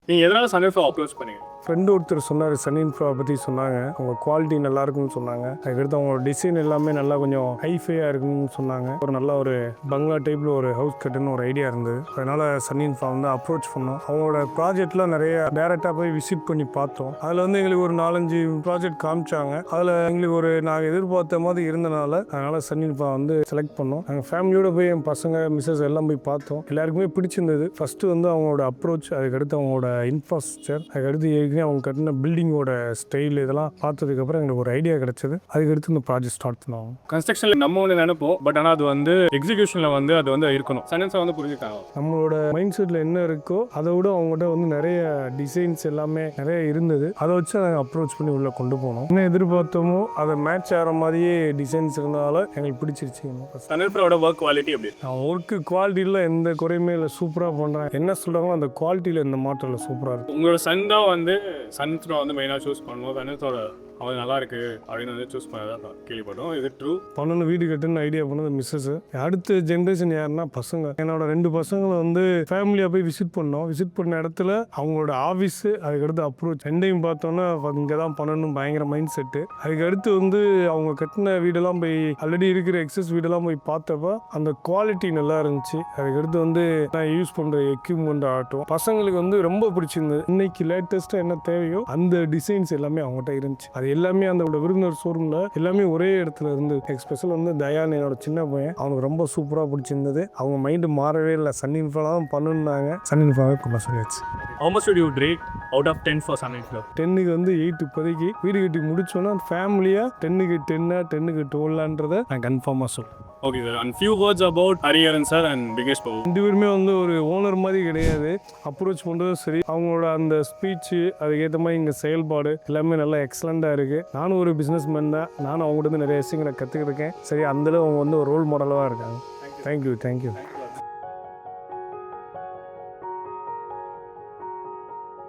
நீங்கள் எதனால் சன்னிஃபை அப்ரோச் பண்ணீங்க? ஃப்ரெண்டு ஒருத்தர் சொன்னார், சன்னிஃபை பற்றி சொன்னாங்க. அவங்க குவாலிட்டி நல்லா இருக்குன்னு சொன்னாங்க. அதுக்கடுத்து அவங்களோட டிசைன் எல்லாமே நல்லா கொஞ்சம் ஹைஃபையாக இருக்குன்னு சொன்னாங்க. ஒரு நல்ல ஒரு பங்களா டைப்பில் ஒரு ஹவுஸ் கட்டுன்னு ஒரு ஐடியா இருந்தது. அதனால் சன்னிஃபை வந்து அப்ரோச் பண்ணோம். அவங்களோட ப்ராஜெக்ட்லாம் நிறைய டேரெக்டாக போய் விசிட் பண்ணி பார்த்தோம். அதில் வந்து எங்களுக்கு ஒரு 4-5 ப்ராஜெக்ட் காமிச்சாங்க. அதில் எங்களுக்கு ஒரு நாங்கள் எதிர்பார்த்த மாதிரி இருந்தனால அதனால் சன்னிஃபை வந்து செலக்ட் பண்ணோம். நாங்கள் ஃபேமிலியோடு போய் என் பசங்க மிஸ்ஸஸ் எல்லாம் போய் பார்த்தோம். எல்லாருக்குமே பிடிச்சிருந்தது. ஃபஸ்ட்டு வந்து அவங்களோட அப்ரோச், அதுக்கடுத்து அவங்களோட இன்ஃப்ராஸ்ட்ரக்சர், அதுக்கடுத்து அவங்க கட்டின பில்டிங்கோட ஸ்டைல் இதெல்லாம் பார்த்ததுக்கப்புறம் எங்களுக்கு ஒரு ஐடியா கிடைச்சது. அதுக்கடுத்து இந்த ப்ராஜெக்ட் ஸ்டார்ட் பண்ணுவாங்க. கன்ஸ்ட்ரக்ஷனில் நம்ம ஒன்று நினைப்போம், பட் ஆனால் அது வந்து எக்ஸிக்யூஷனில் வந்து அது வந்து இருக்கணும். சன்னிஃபை வந்து புரிஞ்சுக்காங்க. நம்மளோட மைண்ட் செட்டில் என்ன இருக்கோ அதை விட அவங்ககிட்ட வந்து நிறைய டிசைன்ஸ் எல்லாமே நிறைய இருந்தது. அதை வச்சு நாங்கள் அப்ரோச் பண்ணி உள்ளே கொண்டு போனோம். என்ன எதிர்பார்த்தோமோ அதை மேட்ச் ஆகிற மாதிரியே டிசைன்ஸ் இருந்ததால எங்களுக்கு பிடிச்சிருச்சு. சன்னிஃபையோட ஒர்க் குவாலிட்டி எப்படி? ஒர்க்கு குவாலிட்டியில் எந்த குறையுமே இல்லை, சூப்பராக பண்ணுறேன். என்ன சொல்கிறாங்களோ அந்த குவாலிட்டியில் எந்த மாற்றம் இல்லை, சூப்பராக இருக்கும். உங்களோட சன் தான் வந்து சன்னிஃபை வந்து மெயினாக சூஸ் பண்ணுவோம். சன்னிஃபையோட அது நல்லா இருக்கு அப்படின்னு வந்து சூஸ் பண்ணதான் கேள்விப்பட்டோம். இது ட்ரூ? பண்ணணும், வீடு கட்டுன்னு ஐடியா பண்ணது மிஸ்ஸஸ். அடுத்த ஜென்ரேஷன் யாருன்னா பசங்க. என்னோட 2 பசங்களை வந்து ஃபேமிலியாக போய் விசிட் பண்ணோம். விசிட் பண்ண இடத்துல அவங்களோட ஆஃபீஸு, அதுக்கடுத்து அப்ரோச் ரெண்டையும் பார்த்தோன்னா இங்கே தான் பண்ணணும் பயங்கர மைண்ட் செட்டு. அதுக்கடுத்து வந்து அவங்க கட்டின வீடெல்லாம் போய் ஆல்ரெடி இருக்கிற எக்ஸஸ் வீடெல்லாம் போய் பார்த்தப்ப அந்த குவாலிட்டி நல்லா இருந்துச்சு. அதுக்கடுத்து வந்து நான் யூஸ் பண்ணுற எக்யூப்மெண்ட் ஆகட்டும் பசங்களுக்கு வந்து ரொம்ப பிடிச்சிருந்தது. இன்னைக்கு லேட்டஸ்ட்டாக என்ன தேவையோ அந்த டிசைன்ஸ் எல்லாமே அவங்ககிட்ட இருந்துச்சு. அது எல்லாமே அந்த விருந்தினர் ஷோரூம்ல எல்லாமே ஒரே இடத்துல இருந்து. எக்ஸ்பெஷல் வந்து தயான், என்னோட சின்ன பையன், அவனுக்கு ரொம்ப சூப்பராக பிடிச்சிருந்தது. அவங்க மைண்டு மாறவே இல்லை, சன்னிஃபை தான் பண்ணணுன்னாங்க. சன்னிஃபாவே பண்ண சொல்லியாச்சு. How much would you rate out of 10 for Sunnyflower? 10க்கு வந்து 8 இப்போதைக்கு. வீடு கட்டி முடிச்சோன்னா ஃபேமிலியாக 10க்கு 10, 10க்கு 12ன்றதை நான் கன்ஃபார்மாக சொல்லுவேன். Okay sir, and few words about Hariharan sir and Bikesh Babu. 2 பேருமே வந்து ஒரு ஓனர் மாதிரி கிடையாது. அப்ரோச் பண்ணுறதும் சரி, அவங்களோட அந்த ஸ்பீச்சு, அதுக்கேற்ற மாதிரி இங்கே செயல்பாடு எல்லாமே நல்லா எக்ஸலண்ட்டாக இருக்குது. நானும் ஒரு பிஸ்னஸ் மேன் தான். நானும் அவங்ககிட்ட நிறைய விஷயங்களை கற்றுக்கிட்டு இருக்கேன். சரி, அந்தளவு அவங்க வந்து ஒரு ரோல் மாடலாக இருக்காங்க. தேங்க்யூ.